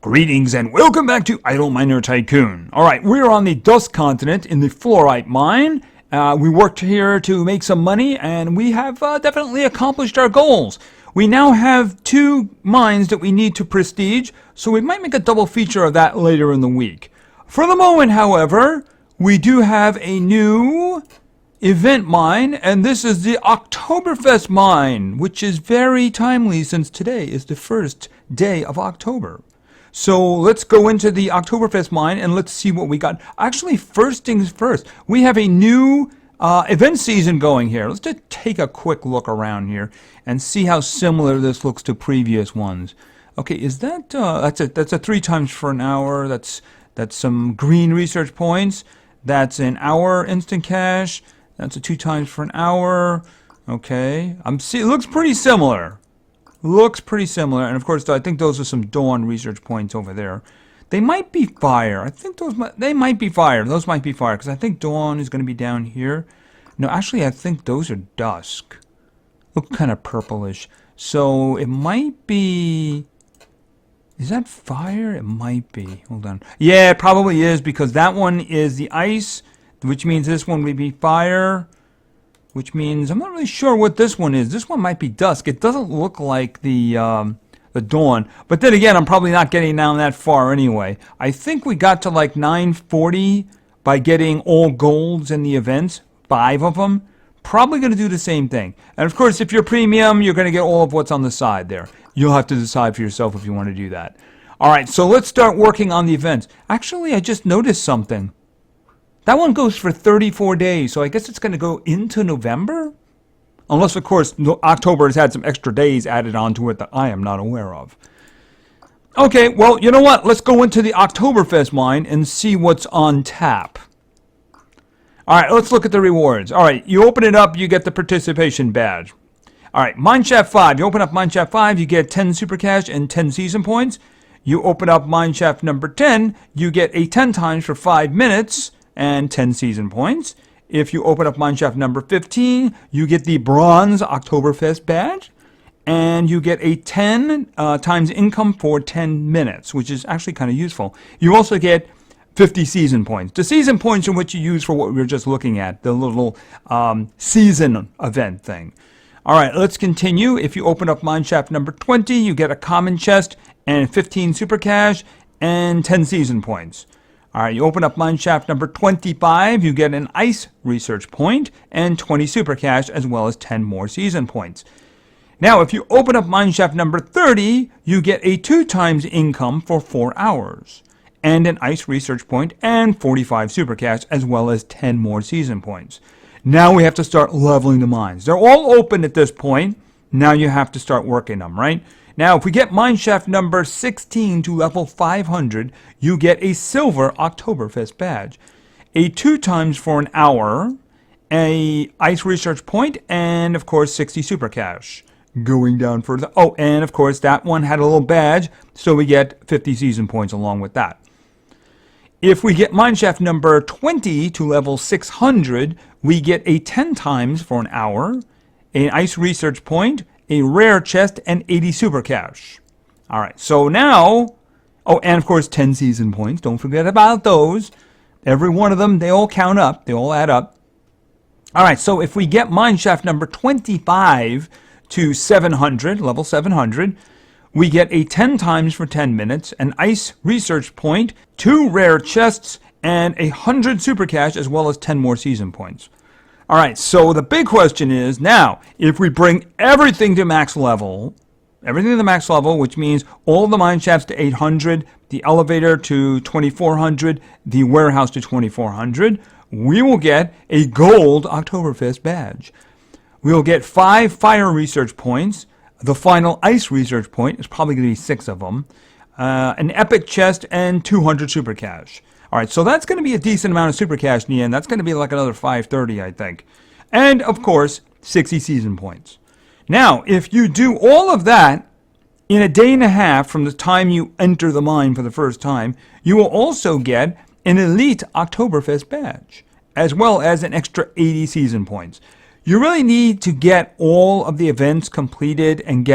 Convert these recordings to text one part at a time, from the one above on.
Greetings and welcome back to Idle Miner Tycoon. Alright, we're on the Dust Continent in the Fluorite Mine. We worked here to make some money and we have definitely accomplished our goals. We now have 2 mines that we need to prestige, so we might make a double feature of that later in the week. For the moment, however, we do have a new event mine, and this is the Oktoberfest mine, which is very timely since today is the first day of October. So let's go into the Oktoberfest mine and let's see what we got. Actually, first things first, we have a new event season going here. Let's just take a quick look around here and see how similar this looks to previous ones. Okay, is that that's a 3 times for an hour. That's some green research points. That's an hour instant cash. That's a 2 times for an hour. Okay, it looks pretty similar. Looks pretty similar, and of course, I think those are some dawn research points over there. They might be fire. I think they might be fire. Those might be fire because I think dawn is going to be down here. No, actually, I think those are dusk. Look kind of purplish. So it might be. Is that fire? It might be. Hold on. Yeah, it probably is because that one is the ice, which means this one would be fire. Which means I'm not really sure what this one is. This one might be dusk. It doesn't look like the dawn. But then again, I'm probably not getting down that far anyway. I think we got to like 940 by getting all golds in the events, 5 of them. Probably going to do the same thing. And of course, if you're premium, you're going to get all of what's on the side there. You'll have to decide for yourself if you want to do that. All right, so let's start working on the events. Actually, I just noticed something. That one goes for 34 days, so I guess it's going to go into November? Unless, of course, October has had some extra days added onto it that I am not aware of. Okay, well, you know what? Let's go into the Oktoberfest mine and see what's on tap. All right, let's look at the rewards. All right, you open it up, you get the participation badge. All right, Mineshaft 5. You open up Mineshaft 5, you get 10 super cash and 10 season points. You open up Mineshaft number 10, you get a 10 times for 5 minutes. And 10 season points. If you open up Mineshaft number 15, you get the Bronze Oktoberfest badge, and you get a 10 times income for 10 minutes, which is actually kind of useful. You also get 50 season points. The season points are what you use for what we were just looking at, the little season event thing. All right, let's continue. If you open up Mineshaft number 20, you get a common chest and 15 super cash and 10 season points. All right, you open up Mineshaft number 25, you get an ice research point and 20 super cash as well as 10 more season points. Now, if you open up Mineshaft number 30, you get a 2 times income for 4 hours and an ice research point and 45 super cash as well as 10 more season points. Now we have to start leveling the mines. They're all open at this point. Now you have to start working them, right? Now, if we get Mineshaft number 16 to level 500, you get a silver Oktoberfest badge, a 2 times for an hour, a ice research point, and of course 60 super cash. Going down further. Oh, and of course that one had a little badge, so we get 50 season points along with that. If we get Mineshaft number 20 to level 600, we get a 10 times for an hour, an ice research point, a rare chest, and 80 super cash. All right, so now, oh, and of course 10 season points. Don't forget about those. Every one of them, they all count up. They all add up. All right, so if we get Mineshaft number 25 to 700, level 700, we get a 10 times for 10 minutes, an ice research point, 2 rare chests, and 100 super cash, as well as 10 more season points. All right, so the big question is now, if we bring everything to max level, which means all the mine shafts to 800, the elevator to 2400, the warehouse to 2400, we will get a gold Oktoberfest badge. We will get 5 fire research points. The final ice research point is probably going to be 6 of them. An epic chest and 200 super cash. All right, so that's going to be a decent amount of super cash in the end. That's going to be like another 530, I think. And, of course, 60 season points. Now, if you do all of that in a day and a half from the time you enter the mine for the first time, you will also get an elite Oktoberfest badge, as well as an extra 80 season points. You really need to get all of the events completed and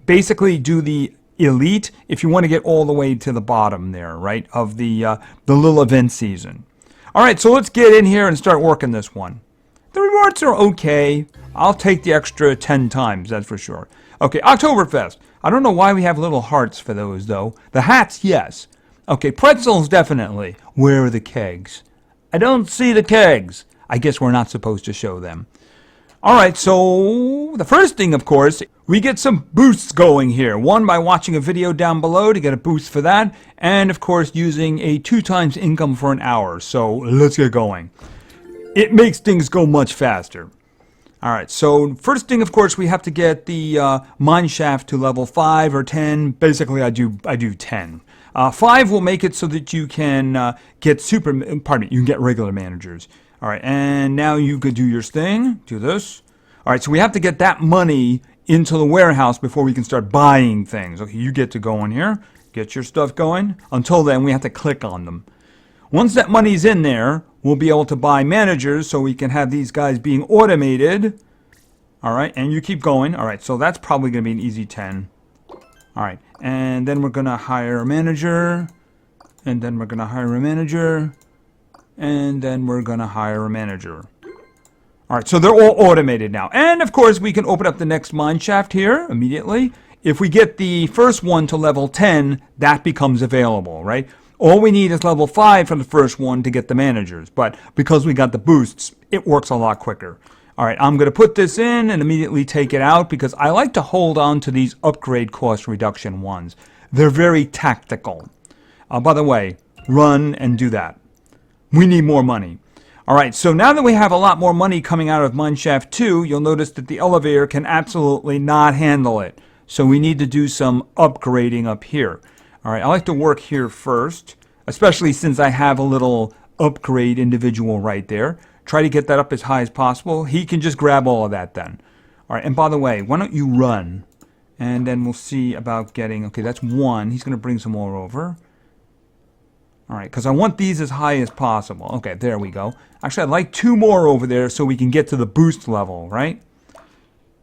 basically do the elite if you want to get all the way to the bottom there, right, of the little event season. All right, so let's get in here and start working this one. The rewards are okay. I'll take the extra 10 times, that's for sure. Okay, Oktoberfest. I don't know why we have little hearts for those, though. The hats, yes. Okay, pretzels, definitely. Where are the kegs? I don't see the kegs. I guess we're not supposed to show them. All right, so the first thing, of course, we get some boosts going here. One, by watching a video down below to get a boost for that. And, of course, using a 2 times income for an hour. So let's get going. It makes things go much faster. All right, so first thing, of course, we have to get the mine shaft to level 5 or 10. Basically, I do 10. 5 will make it so that you can get you can get regular managers. All right, and now you could do your thing. Do this. All right, so we have to get that money into the warehouse before we can start buying things. Okay, you get to go in here, get your stuff going. Until then, we have to click on them. Once that money's in there, we'll be able to buy managers so we can have these guys being automated. All right, and you keep going. All right, so that's probably going to be an easy 10. All right, and then we're going to hire a manager. And then we're going to hire a manager. And then we're going to hire a manager. All right, so they're all automated now. And, of course, we can open up the next mine shaft here immediately. If we get the first one to level 10, that becomes available, right? All we need is level 5 for the first one to get the managers. But because we got the boosts, it works a lot quicker. All right, I'm going to put this in and immediately take it out because I like to hold on to these upgrade cost reduction ones. They're very tactical. By the way, run and do that. We need more money. All right, so now that we have a lot more money coming out of Mineshaft 2, you'll notice that the elevator can absolutely not handle it. So we need to do some upgrading up here. All right, I like to work here first, especially since I have a little upgrade individual right there. Try to get that up as high as possible. He can just grab all of that then. All right, and by the way, why don't you run? And then we'll see about getting, okay, that's 1. He's going to bring some more over. All right, because I want these as high as possible. Okay, there we go. Actually, I'd like 2 more over there so we can get to the boost level, right?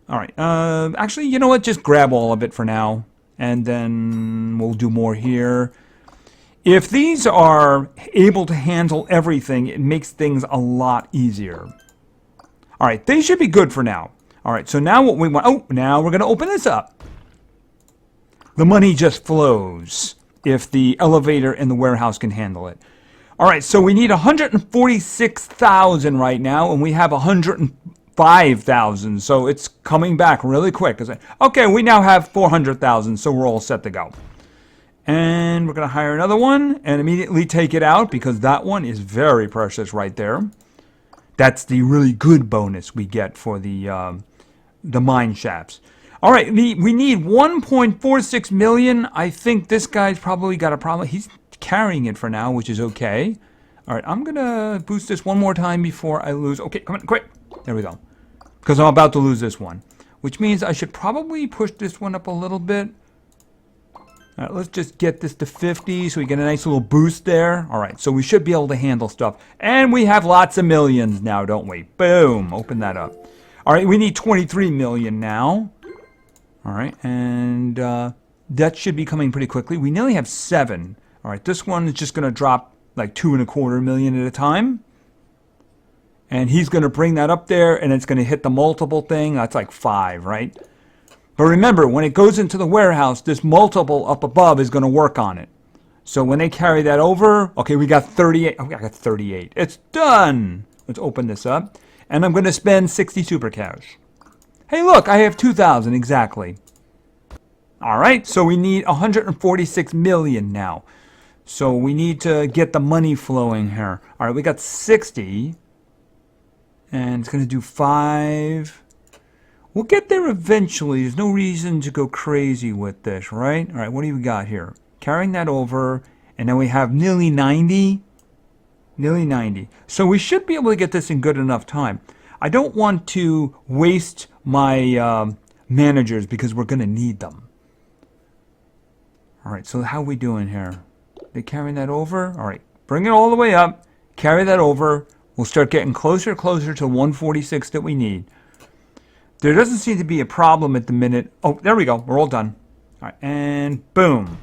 All right, actually, you know what? Just grab all of it for now. And then we'll do more here. If these are able to handle everything, it makes things a lot easier. All right, they should be good for now. All right, so now what we want... Oh, now we're going to open this up. The money just flows if the elevator in the warehouse can handle it. All right, so we need 146,000 right now, and we have 105,000, so it's coming back really quick. Okay, we now have 400,000, so we're all set to go. And we're going to hire another one and immediately take it out because that one is very precious right there. That's the really good bonus we get for the mine shafts. All right, we need 1.46 million. I think this guy's probably got a problem. He's carrying it for now, which is okay. All right, I'm going to boost this one more time before I lose. Okay, come on, quick. There we go. Because I'm about to lose this one, which means I should probably push this one up a little bit. All right, let's just get this to 50 so we get a nice little boost there. All right, so we should be able to handle stuff. And we have lots of millions now, don't we? Boom, open that up. All right, we need 23 million now. All right, and that should be coming pretty quickly. We nearly have 7. All right, this one is just going to drop like 2.25 million at a time. And he's going to bring that up there, and it's going to hit the multiple thing. That's like 5, right? But remember, when it goes into the warehouse, this multiple up above is going to work on it. So when they carry that over, okay, we got 38. Oh, I got 38. It's done. Let's open this up. And I'm going to spend 60 super cash. Hey, look, I have 2,000 exactly. All right, so we need 146 million now. So we need to get the money flowing here. All right, we got 60. And it's going to do 5. We'll get there eventually. There's no reason to go crazy with this, right? All right, what do we got here? Carrying that over, and then we have nearly 90. Nearly 90. So we should be able to get this in good enough time. I don't want to waste my managers because we're going to need them. All right, so how are we doing here? They carrying that over? All right, bring it all the way up. Carry that over. We'll start getting closer to 146 that we need. There doesn't seem to be a problem at the minute. Oh, there we go. We're all done. All right, and boom.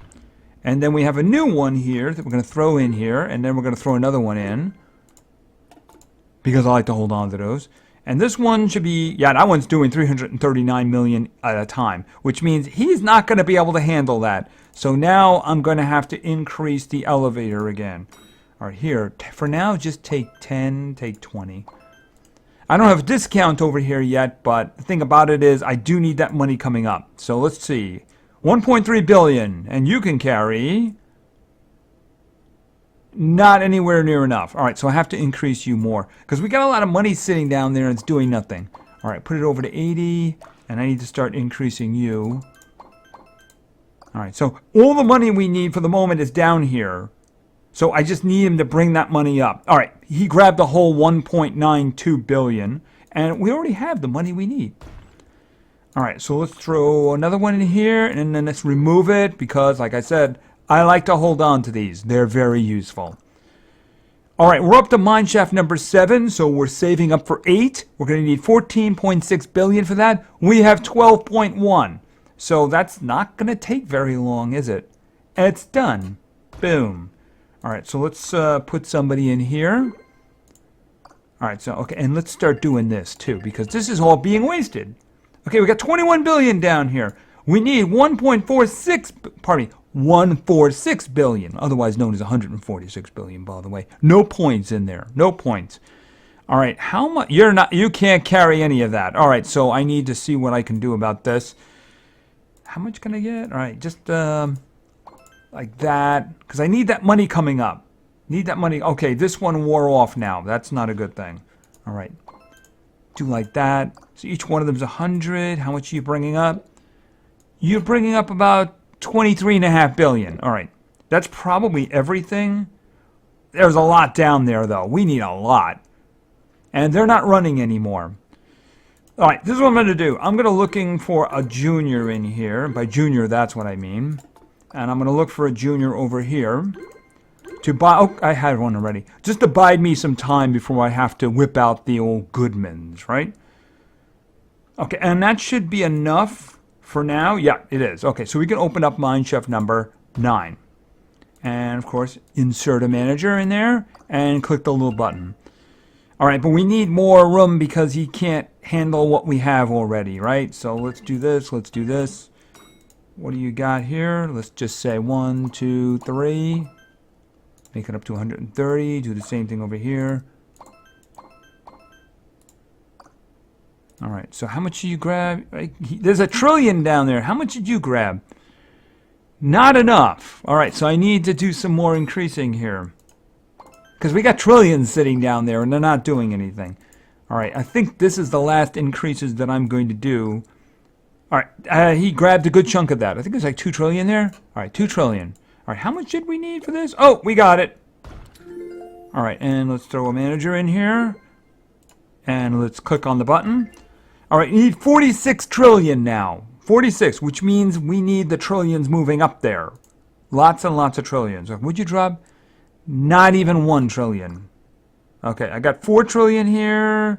And then we have a new one here that we're going to throw in here, and then we're going to throw another one in because I like to hold on to those. And this one should be, yeah, that one's doing 339 million at a time, which means he's not going to be able to handle that. So now I'm going to have to increase the elevator again. All right, here, for now, just take 10, take 20. I don't have a discount over here yet, but the thing about it is I do need that money coming up. So let's see. 1.3 billion, and you can carry not anywhere near enough. All right, so I have to increase you more because we got a lot of money sitting down there and it's doing nothing. All right, put it over to 80, and I need to start increasing you. All right, so all the money we need for the moment is down here. So I just need him to bring that money up. All right, he grabbed the whole 1.92 billion, and we already have the money we need. All right, so let's throw another one in here, and then let's remove it because, like I said, I like to hold on to these. They're very useful. All right, we're up to mineshaft number 7, so we're saving up for 8. We're going to need 14.6 billion for that. We have 12.1. So that's not going to take very long, is it? And it's done. Boom. All right, so let's put somebody in here. All right, so, okay, and let's start doing this, too, because this is all being wasted. Okay, we got 21 billion down here. We need 146 billion, otherwise known as 146 billion, by the way. No points in there, no points. All right, how much? You can't carry any of that. All right, so I need to see what I can do about this. How much can I get? All right, just like that, because I need that money coming up. Need that money. Okay, this one wore off now. That's not a good thing. All right, do like that. So each one of them is 100. How much are you bringing up? You're bringing up about 23.5 billion. All right, that's probably everything. There's a lot down there, though. We need a lot. And they're not running anymore. All right, this is what I'm going to do. I'm going to looking for a junior in here. By junior, that's what I mean. And I'm going to look for a junior over here to buy. Oh, I had one already. Just to bide me some time before I have to whip out the old Goodmans, right? Okay, and that should be enough for now. Yeah, it is. Okay, so we can open up mineshaft number 9. And, of course, insert a manager in there and click the little button. All right, but we need more room because he can't handle what we have already, right? So let's do this. Let's do this. What do you got here? Let's just say 1, 2, 3. Make it up to 130. Do the same thing over here. All right, so how much did you grab? There's 1 trillion down there. How much did you grab? Not enough. All right, so I need to do some more increasing here. Because we got trillions sitting down there and they're not doing anything. All right, I think this is the last increases that I'm going to do. All right, he grabbed a good chunk of that. I think there's like 2 trillion there. All right, 2 trillion. All right, how much did we need for this? Oh, we got it. All right, and let's throw a manager in here. And let's click on the button. All right, you need 46 trillion now. 46, which means we need the trillions moving up there. Lots and lots of trillions. Would you drop? Not even 1 trillion. Okay, I got 4 trillion here.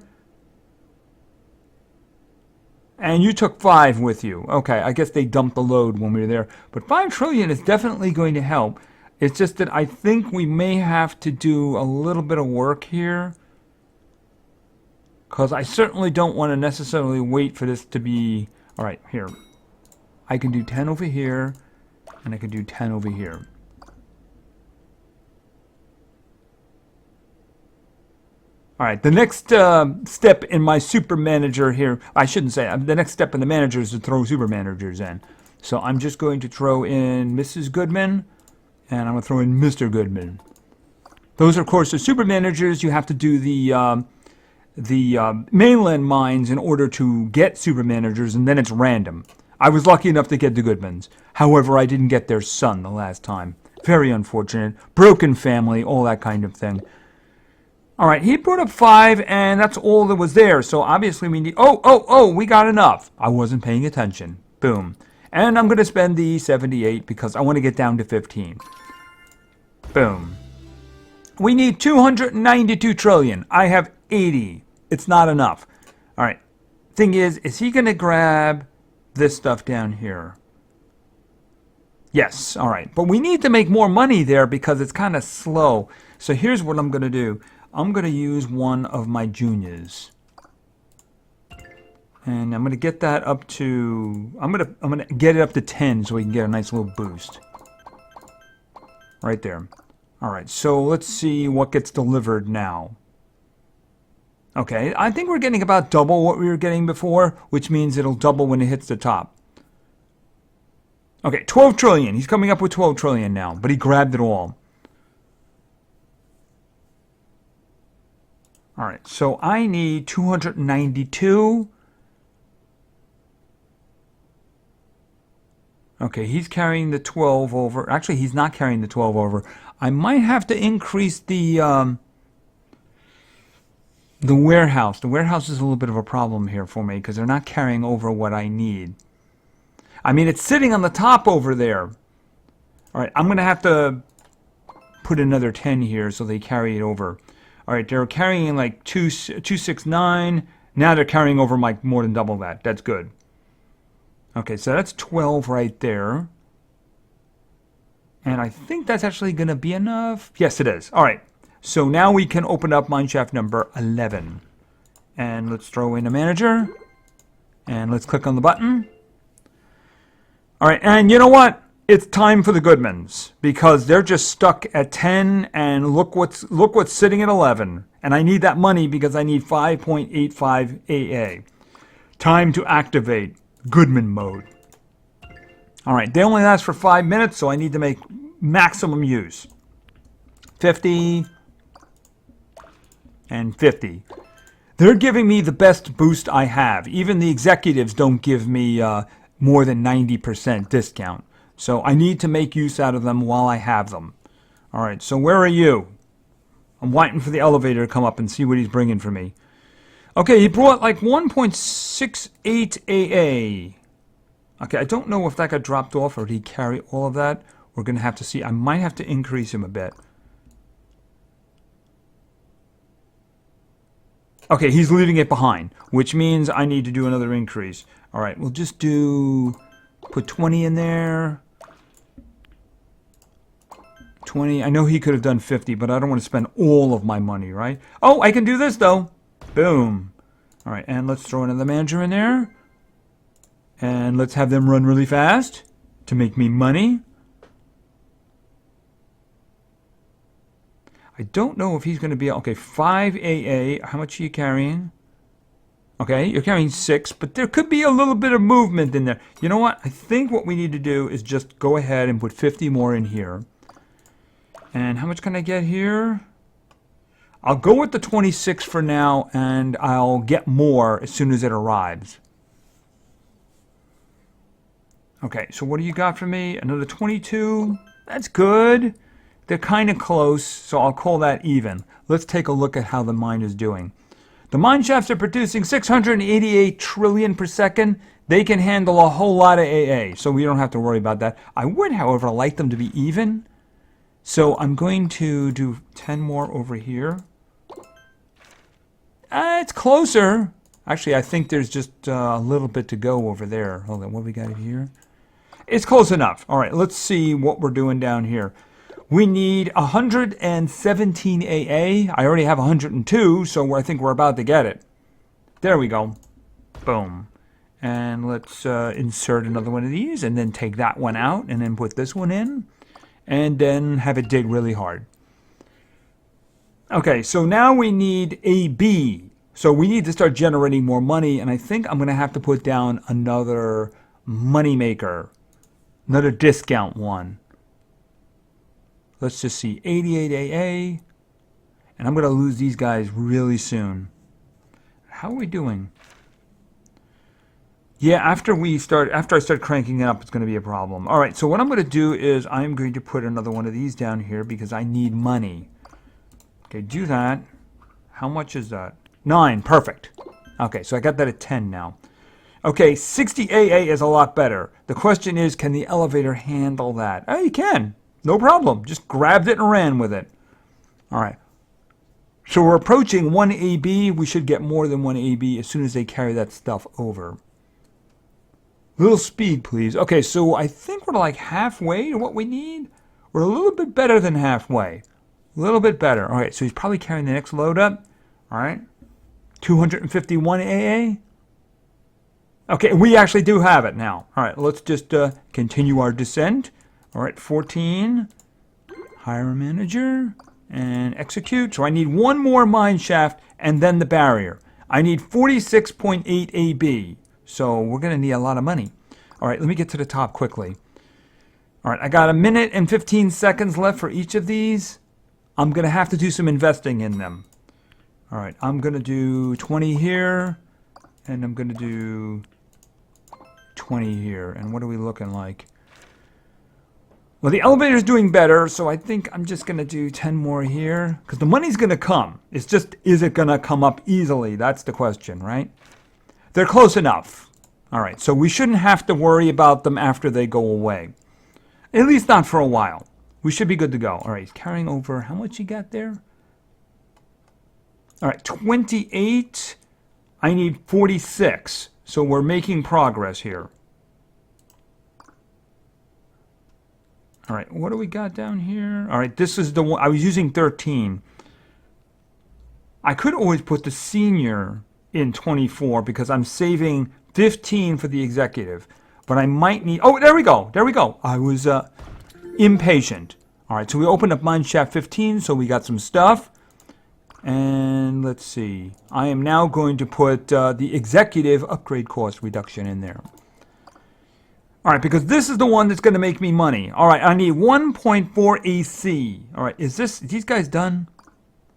And you took 5 with you. Okay, I guess they dumped the load when we were there. But 5 trillion is definitely going to help. It's just that I think we may have to do a little bit of work here. Because I certainly don't want to necessarily wait for this to be... All right, here. I can do 10 over here, and I can do 10 over here. All right, the next step in my super manager here... I shouldn't say, the next step in the manager is to throw super managers in. So I'm just going to throw in Mrs. Goodman, and I'm going to throw in Mr. Goodman. Those are, of course, the super managers. You have to do the mainland mines in order to get super managers, and then it's random. I was lucky enough to get the Goodmans. However, I didn't get their son the last time. Very unfortunate. Broken family, all that kind of thing. All right, he brought up 5, and that's all that was there. So obviously we need... Oh, we got enough. I wasn't paying attention. Boom. And I'm going to spend the 78 because I want to get down to 15. Boom. We need 292 trillion. I have 80. It's not enough. All right. Thing is he going to grab this stuff down here? Yes, all right. But we need to make more money there because it's kind of slow. So here's what I'm going to do. I'm going to use one of my juniors. And I'm going to get that up to, I'm going to get it up to 10 so we can get a nice little boost. Right there. All right, so let's see what gets delivered now. Okay, I think we're getting about double what we were getting before, which means it'll double when it hits the top. Okay, 12 trillion. He's coming up with 12 trillion now, but he grabbed it all. All right, so I need 292. Okay, he's carrying the 12 over. Actually, he's not carrying the 12 over. I might have to increase the warehouse. The warehouse is a little bit of a problem here for me because they're not carrying over what I need. I mean, it's sitting on the top over there. All right, I'm going to have to put another 10 here so they carry it over. All right, they're carrying like 269. Now they're carrying over like more than double that. That's good. Okay, so that's 12 right there. And I think that's actually going to be enough. Yes, it is. All right, so now we can open up mineshaft number 11. And let's throw in a manager. And let's click on the button. All right, and you know what? It's time for the Goodmans because they're just stuck at 10, and look what's sitting at 11. And I need that money because I need 5.85 AA. Time to activate Goodman mode. All right, they only last for 5 minutes, so I need to make maximum use. 50 and 50. They're giving me the best boost I have. Even the executives don't give me more than 90% discount. So I need to make use out of them while I have them. All right, so where are you? I'm waiting for the elevator to come up and see what he's bringing for me. Okay, he brought like 1.68 AA. Okay, I don't know if that got dropped off or did he carry all of that. We're going to have to see. I might have to increase him a bit. Okay, he's leaving it behind, which means I need to do another increase. All right, we'll just put 20 in there. 20. I know he could have done 50, but I don't want to spend all of my money, right? Oh, I can do this, though. Boom. All right, and let's throw another manager in there. And let's have them run really fast to make me money. I don't know if he's going to be... Okay, 5 AA. How much are you carrying? Okay, you're carrying 6, but there could be a little bit of movement in there. You know what? I think what we need to do is just go ahead and put 50 more in here. And how much can I get here? I'll go with the 26 for now, and I'll get more as soon as it arrives. Okay, so what do you got for me? Another 22. That's good. They're kind of close, so I'll call that even. Let's take a look at how the mine is doing. The mine shafts are producing 688 trillion per second. They can handle a whole lot of AA, so we don't have to worry about that. I would, however, like them to be even. So I'm going to do 10 more over here. It's closer. Actually, I think there's just a little bit to go over there. Hold on, what we got here? It's close enough. All right, let's see what we're doing down here. We need 117 AA. I already have 102, so I think we're about to get it. There we go. Boom. And let's insert another one of these, and then take that one out, and then put this one in, and then have it dig really hard. Okay, so now we need AB. So we need to start generating more money, and I think I'm going to have to put down another money maker, another discount one. Let's just see, 88 AA, and I'm going to lose these guys really soon. How are we doing? Yeah, after I start cranking it up, it's going to be a problem. All right, so what I'm going to do is I'm going to put another one of these down here because I need money. Okay, do that. How much is that? 9, perfect. Okay, so I got that at 10 now. Okay, 60 AA is a lot better. The question is, can the elevator handle that? Oh, you can. No problem. Just grabbed it and ran with it. All right. So we're approaching 1 AB. We should get more than 1 AB as soon as they carry that stuff over. Little speed, please. Okay, so I think we're like halfway to what we need. We're a little bit better than halfway. A little bit better. All right, so he's probably carrying the next load up. All right. 251 AA. Okay, we actually do have it now. All right, let's just continue our descent. All right, 14. Hire a manager and execute. So I need one more mine shaft and then the barrier. I need 46.8 AB. So we're going to need a lot of money. All right, let me get to the top quickly. All right, I got a minute and 15 seconds left for each of these. I'm going to have to do some investing in them. All right, I'm going to do 20 here, and I'm going to do 20 here. And what are we looking like? Well, the elevator's doing better, so I think I'm just going to do 10 more here. Because the money's going to come. It's just, is it going to come up easily? That's the question, right? They're close enough. All right, so we shouldn't have to worry about them after they go away. At least not for a while. We should be good to go. All right, he's carrying over. How much he got there? All right, 28. I need 46. So we're making progress here. All right, what do we got down here? All right, this is the one. I was using 13. I could always put the senior in 24 because I'm saving 15 for the executive. But I might need... Oh, there we go. There we go. I was impatient. All right, so we opened up mine shaft 15, so we got some stuff. And let's see. I am now going to put the executive upgrade cost reduction in there. All right, because this is the one that's going to make me money. All right, I need 1.4 AC. All right, is these guys done?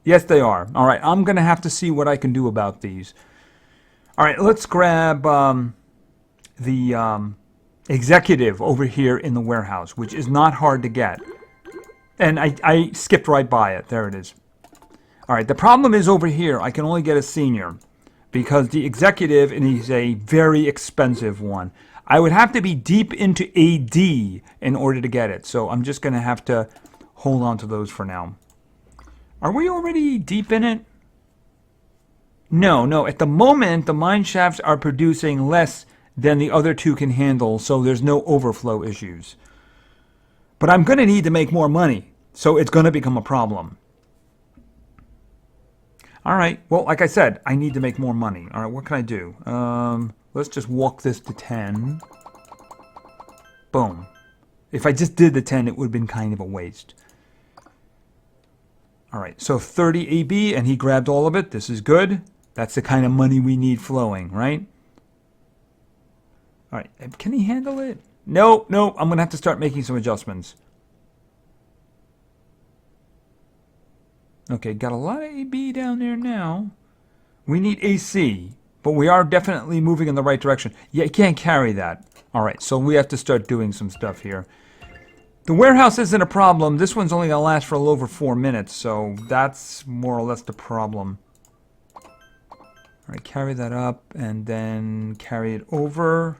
Yes, they are. All right, I'm going to have to see what I can do about these. All right, let's grab the executive over here in the warehouse, which is not hard to get. And I skipped right by it. There it is. All right, the problem is over here, I can only get a senior because the executive is a very expensive one. I would have to be deep into AD in order to get it. So I'm just going to have to hold on to those for now. Are we already deep in it? No. At the moment, the mine shafts are producing less than the other two can handle, so there's no overflow issues. But I'm going to need to make more money, so it's going to become a problem. All right, well, like I said, I need to make more money. All right, what can I do? Let's just walk this to 10. Boom. If I just did the 10, it would have been kind of a waste. All right, so 30 AB, and he grabbed all of it. This is good. That's the kind of money we need flowing, right? All right, can he handle it? No, I'm going to have to start making some adjustments. Okay, got a lot of AB down there now. We need AC, but we are definitely moving in the right direction. Yeah, you can't carry that. All right, so we have to start doing some stuff here. The warehouse isn't a problem. This one's only going to last for a little over 4 minutes, so that's more or less the problem. All right, carry that up and then carry it over.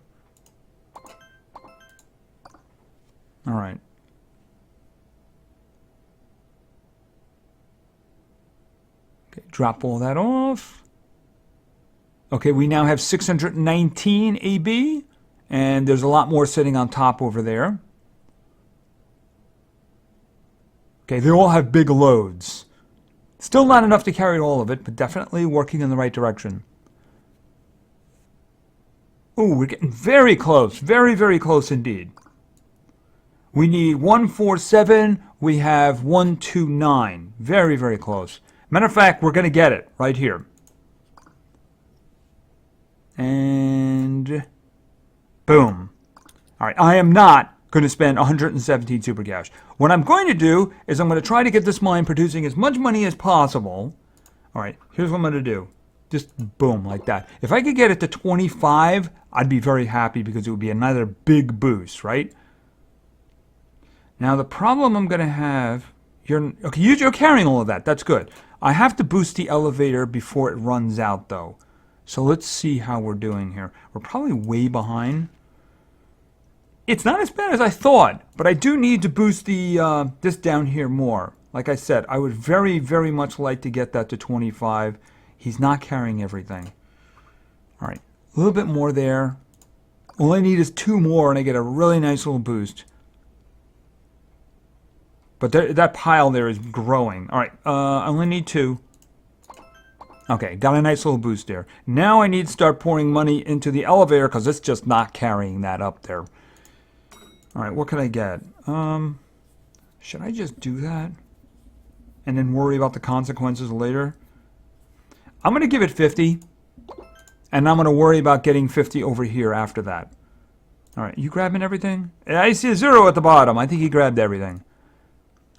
All right. Okay, drop all that off. Okay, we now have 619 AB, and there's a lot more sitting on top over there. Okay, they all have big loads. Still not enough to carry all of it, but definitely working in the right direction. Ooh, we're getting very close. Very, very close indeed. We need 147. We have 129. Very, very close. Matter of fact, we're going to get it right here. And boom. All right, I am not going to spend 117 super cash. What I'm going to do is I'm going to try to get this mine producing as much money as possible. All right, here's what I'm going to do. Just boom, like that. If I could get it to 25, I'd be very happy because it would be another big boost, right? Now, the problem I'm going to have, you're carrying all of that. That's good. I have to boost the elevator before it runs out, though. So let's see how we're doing here. We're probably way behind. It's not as bad as I thought, but I do need to boost the this down here more. Like I said, I would very, very much like to get that to 25. He's not carrying everything. All right, a little bit more there. All I need is 2 more and I get a really nice little boost. But that pile there is growing. All right, I only need 2. Okay, got a nice little boost there. Now I need to start pouring money into the elevator because it's just not carrying that up there. All right, what can I get? Should I just do that? And then worry about the consequences later? I'm going to give it 50. And I'm going to worry about getting 50 over here after that. All right, you grabbing everything? I see a 0 at the bottom. I think he grabbed everything.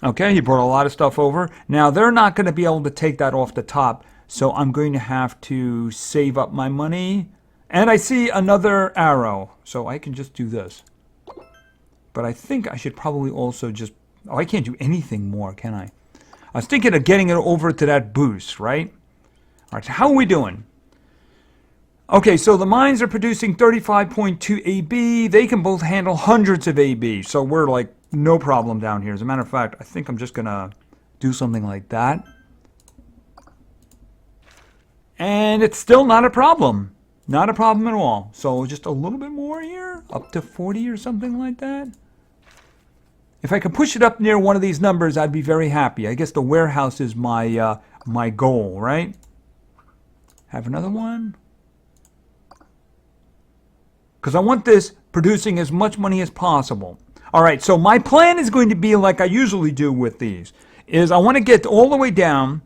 Okay, he brought a lot of stuff over. Now, they're not going to be able to take that off the top. So I'm going to have to save up my money. And I see another arrow. So I can just do this. But I think I should probably also just... Oh, I can't do anything more, can I? I was thinking of getting it over to that boost, right? All right, so how are we doing? Okay, so the mines are producing 35.2 AB. They can both handle hundreds of AB. So we're like, no problem down here. As a matter of fact, I think I'm just going to do something like that. And it's still not a problem. Not a problem at all. So just a little bit more here. Up to 40 or something like that. If I could push it up near one of these numbers, I'd be very happy. I guess the warehouse is my my goal, right? Have another one. Because I want this producing as much money as possible. All right, so my plan is going to be like I usually do with these. Is I want to get all the way down.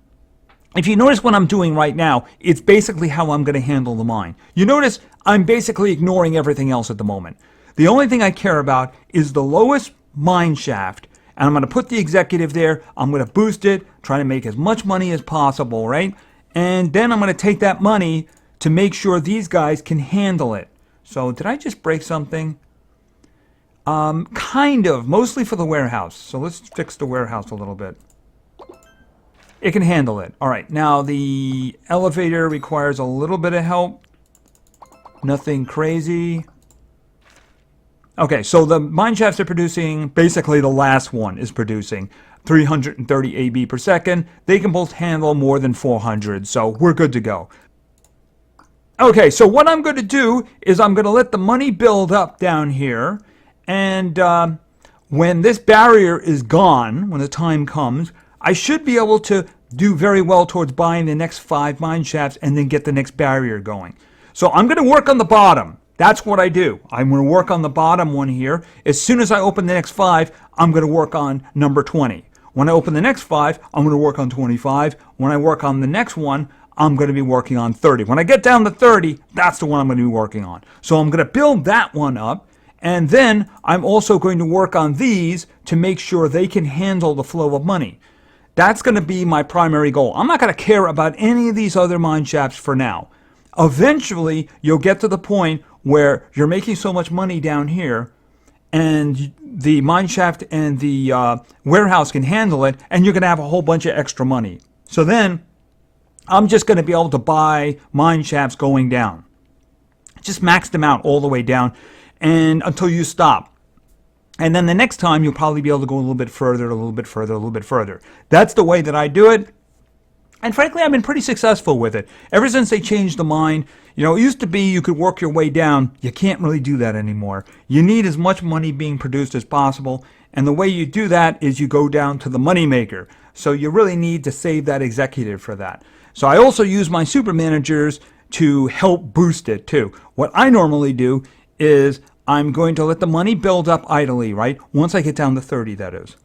If you notice what I'm doing right now, it's basically how I'm going to handle the mine. You notice I'm basically ignoring everything else at the moment. The only thing I care about is the lowest mine shaft. And I'm going to put the executive there. I'm going to boost it, try to make as much money as possible, right? And then I'm going to take that money to make sure these guys can handle it. So did I just break something? Kind of, mostly for the warehouse. So let's fix the warehouse a little bit. It can handle it. All right, now the elevator requires a little bit of help. Nothing crazy. Okay, so the mine shafts are producing, basically the last one is producing 330 AB per second. They can both handle more than 400, so we're good to go. Okay, so what I'm going to do is I'm going to let the money build up down here. And when this barrier is gone, when the time comes, I should be able to do very well towards buying the next 5 mine shafts and then get the next barrier going. So I'm going to work on the bottom. That's what I do. I'm going to work on the bottom one here. As soon as I open the next 5, I'm going to work on number 20. When I open the next 5, I'm going to work on 25. When I work on the next one, I'm going to be working on 30. When I get down to 30, that's the one I'm going to be working on. So I'm going to build that one up. And then I'm also going to work on these to make sure they can handle the flow of money. That's going to be my primary goal. I'm not going to care about any of these other mine shafts for now. Eventually, you'll get to the point where you're making so much money down here and the mine shaft and the warehouse can handle it, and you're going to have a whole bunch of extra money. So then I'm just going to be able to buy mine shafts going down. Just max them out all the way down and until you stop. And then the next time you'll probably be able to go a little bit further, a little bit further, a little bit further. That's the way that I do it. And frankly, I've been pretty successful with it. Ever since they changed the mine, you know, it used to be you could work your way down. You can't really do that anymore. You need as much money being produced as possible. And the way you do that is you go down to the money maker. So you really need to save that executive for that. So I also use my super managers to help boost it too. What I normally do is I'm going to let the money build up idly, right? Once I get down to 30, that is,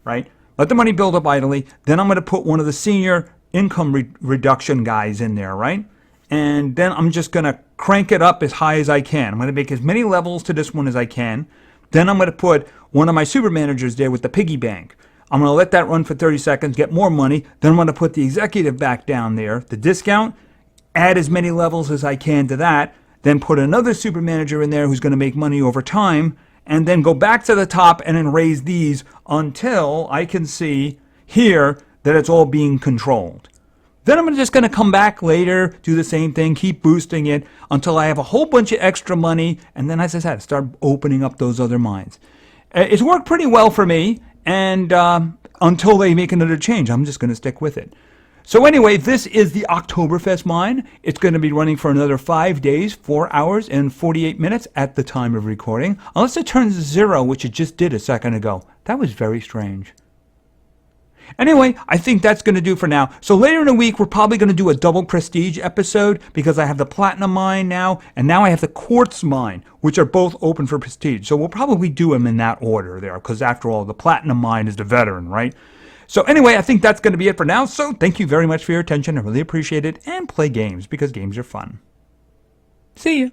right? Let the money build up idly. Then I'm going to put one of the senior income reduction guys in there, right? And then I'm just going to crank it up as high as I can. I'm going to make as many levels to this one as I can. Then I'm going to put one of my super managers there with the piggy bank. I'm going to let that run for 30 seconds, get more money. Then I'm going to put the executive back down there, the discount, add as many levels as I can to that, then put another super manager in there who's going to make money over time, and then go back to the top and then raise these until I can see here that it's all being controlled. Then I'm just going to come back later, do the same thing, keep boosting it until I have a whole bunch of extra money, and then, as I said, start opening up those other mines. It's worked pretty well for me, and until they make another change, I'm just going to stick with it. So anyway, this is the Oktoberfest mine. It's going to be running for another 5 days, 4 hours, and 48 minutes at the time of recording. Unless it turns to 0, which it just did a second ago. That was very strange. Anyway, I think that's going to do for now. So later in the week, we're probably going to do a double prestige episode because I have the platinum mine now, and now I have the quartz mine, which are both open for prestige. So we'll probably do them in that order there because after all, the platinum mine is the veteran, right? So anyway, I think that's going to be it for now. So thank you very much for your attention. I really appreciate it. And play games because games are fun. See ya.